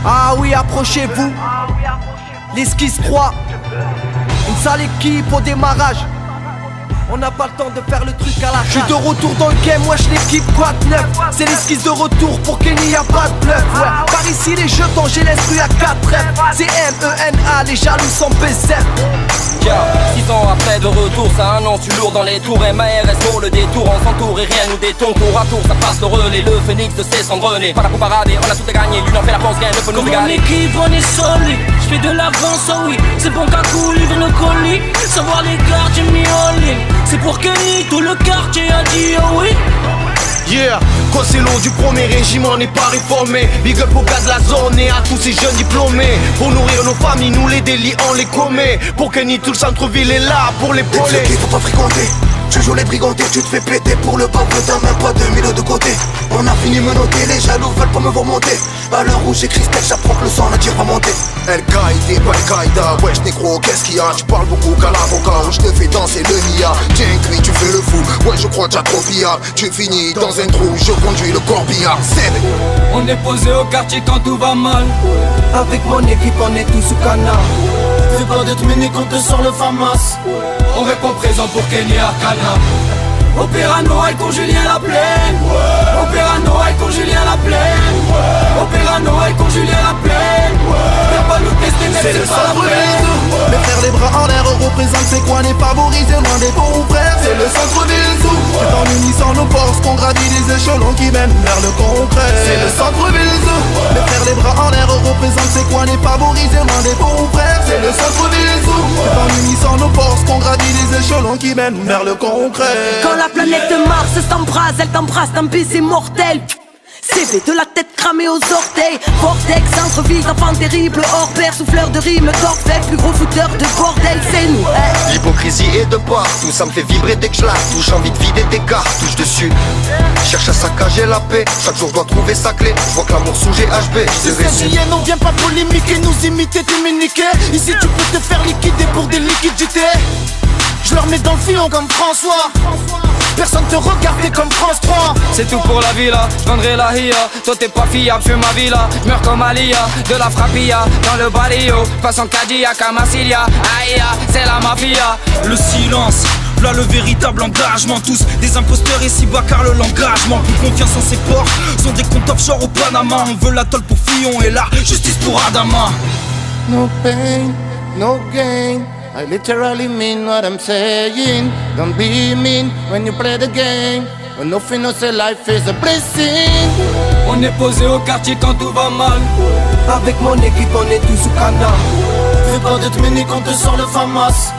Ah oui, approchez-vous. L'esquisse 3. Une sale équipe au démarrage. On n'a pas le temps de faire le truc à la. Je suis de retour dans le game, wesh l'équipe quoi de neuf. C'est l'esquisse de retour pour Kenny, y'a pas de bluff. Ouais, par ici les jetons, j'ai l'esprit à 4 rêves. C'est M-E-N-A, les jaloux sont BZ. 6 ans après de retour, ça un an, tu lourd dans les tours. MARS pour le détour, on s'entoure et rien nous détourne. Tour à tour, ça passe le relais, le phénix de ses cendres nés. Pas la coupe paradée, on a tout à gagner, l'union fait la France, gagne, ne peut nous égaler. Comme équipe, on est solide, j'fais de l'avance, oh oui. C'est bon qu'à coup, livre nos colis. Savoir les gardes, j'ai mis all in. C'est pour Kenny, tout le quartier a dit oh oui. Yeah, quand c'est long du premier régime, on n'est pas réformé. Big up au gars de la zone et à tous ces jeunes diplômés. Pour nourrir nos familles, nous les délits, on les commet. Pour Kenny, tout le centre-ville est là pour l'épauler. Faut pas fréquenter. Tu joues les brigantés, tu te fais péter pour le bas, t'as même pas 2000 de côté. On a fini me noter, les jaloux veulent pas me voir monter. À l'heure où j'écris ce texte, j'apprends que le sang n'attire pas monter. Al-Qaïda, pas Al-Qaïda, wesh négro, qu'est-ce qu'il y a? Tu parles beaucoup qu'à l'avocat, où je te fais danser le nia. Tiens cuit, tu fais le fou, ouais je crois que t'as trop pillard. Tu finis dans un trou, je conduis le corbillard. On est posé au quartier quand tout va mal. Avec mon équipe, on est tous sous canard. Fais pas de te mener quand te sort le FAMAS. On répond présent pour Kenny Arcana. Opéra Noël con Julien la plaine. Opéra Noël con Julien la plaine. Opéra Noël con Julien la plaine. Viens pas nous tester, mais c'est pas la peine. Les frères les bras en l'air représentent c'est quoi les favorisés, loin des bons frères. C'est le centre-ville sous. C'est en unissant nos forces qu'on gravit les échelons qui mènent vers le concret. C'est le centre-ville sous. Les frères les bras en l'air représentent c'est quoi les favorisés, loin des bons frères. C'est le centre-ville sous. C'est en unissant nos forces qu'on gravit les échelons qui mènent vers le concret. Quand la planète Mars s'embrase, elle t'embrasse d'un baiser mortel. CV de la tête cramée aux orteils. Vortex, centre-ville d'enfants terribles. Hors pair, souffleur de rimes, d'orfèvre. Plus gros fouteur de bordel, c'est nous, hein. L'hypocrisie est de partout, ça me fait vibrer dès que je la touche. Envie de vider des cartouches dessus. Cherche à saccager la paix, chaque jour je dois trouver sa clé. Je vois que l'amour sous GHB, je te réussis. On vient pas polémiquer, nous imiter, t'immuniquer. Ici tu peux te faire liquider pour des liquidités. Je leur mets dans le filon comme François. Personne te regardait comme France 3. C'est tout pour la villa, j'vendrai la hia. Toi t'es pas fiable, j'fais ma villa. J'meurs comme Alia, de la frappilla. Dans le balio, passe en Cadillac à Massilia. Aïe, c'est la mafia. Le silence, là le véritable engagement. Tous des imposteurs ici bas car le l'engagement. Plus confiance en ses ports, sont des comptes offshore au Panama. On veut la tôle pour Fillon et la justice pour Adama. No pain, no gain. I literally mean what I'm saying. Don't be mean when you play the game. When nothing else in life is a blessing. On est posé au quartier quand tout va mal. Avec mon équipe, on est tous sous canard. Fais pas de te mener quand te sort le FAMAS.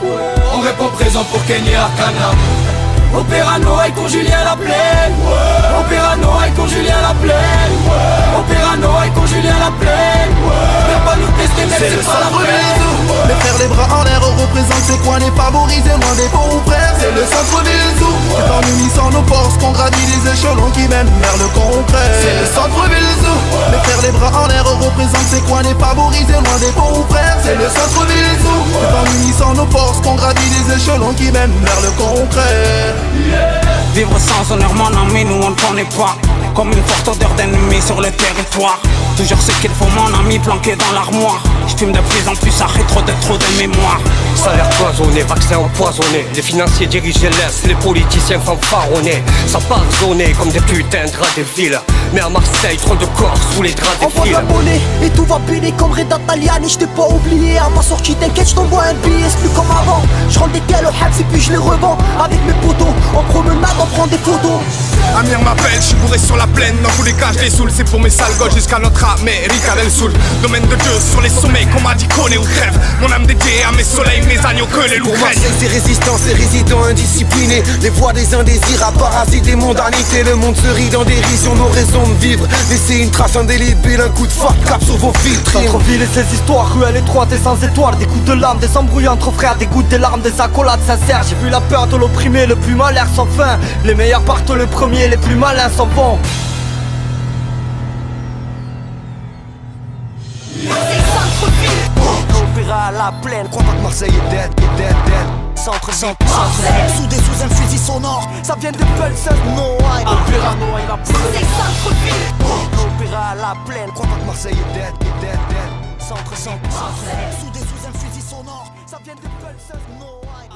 On répond présent pour Kenny Arcana. Opéra Noël con Julien la plaine. Opéra Noël con Julien la plaine. Opéra Noël con Julien la plaine. Viens pas nous tester, mais c'est pas la peine. Les frères les bras en l'air représentent c'est quoi les favorisés, loin des bons frères. C'est le centre-ville sous. C'est en unissant nos forces qu'on gravit les échelons qui mènent vers le concret. C'est le centre-ville sous. Les frères les bras en l'air représentent c'est quoi les favorisés, loin des bons frères. C'est le centre-ville sous. C'est en unissant nos forces qu'on gravit les échelons qui mènent vers le concret. Vivre sans honneur, mon ami, nous on ne connaît pas. Comme une forte odeur d'ennemi sur le territoire. Toujours ce qu'il faut, mon ami, planqué dans l'armoire. Je fume de plus en plus, arrête trop de mémoire. Salaire cloisonné, vaccin empoisonné. Les financiers dirigent l'Est, les politiciens fanfaronnés. Ça part zoné comme des putains de draps des villes. Mais à Marseille, trop de corps sous les draps des Envoie de villes. la monnaie et tout va péler comme Reda Taliani. Je t'ai pas oublié à ma sortie, t'inquiète, je t'envoie un billet, c'est plus comme avant. Je rentre des tels au Habs et puis je les revends. Avec mes potos, en promenade, on prend des photos. Amir m'appelle, je suis bourré sur la plaine. Dans tous les cas, je les saoule. C'est pour mes sales gosses jusqu'à notre Amérique del Sul. Domaine de Dieu sur les sommets, qu'on m'a dit connaît ou crève. Mon âme dédiée à mes soleils, mes agneaux que les loups Pour craignent. Marseille, c'est résistants, c'est résidents indisciplinés. Les voix des indésirables, parasites des mondanités. Le monde se rit dans dérision, nos raisons de vivre. Laissez une trace indélébile, un coup de fuck cap sur vos filtres. Centre-ville et ses histoires, ruelles étroites et sans étoiles. Des coups de lame, des embrouilles entre frères, des gouttes, des larmes, des accolades sincères. J'ai vu la peur de l'opprimé, le plus mal l'air sans fin. Les meilleurs partent le premier, les plus malins s'en vont. Opéra à la plaine, crois pas que Marseille est dead, dead, dead. Centre, soudé sous un fusil sonore, ça vient de Pulse, no hype. Opéra no hype, la plaine. Opéra à la plaine. Crois pas que Marseille est dead, dead. Centre, soudé sous un fusil sonore, ça vient de Pulse, no hype.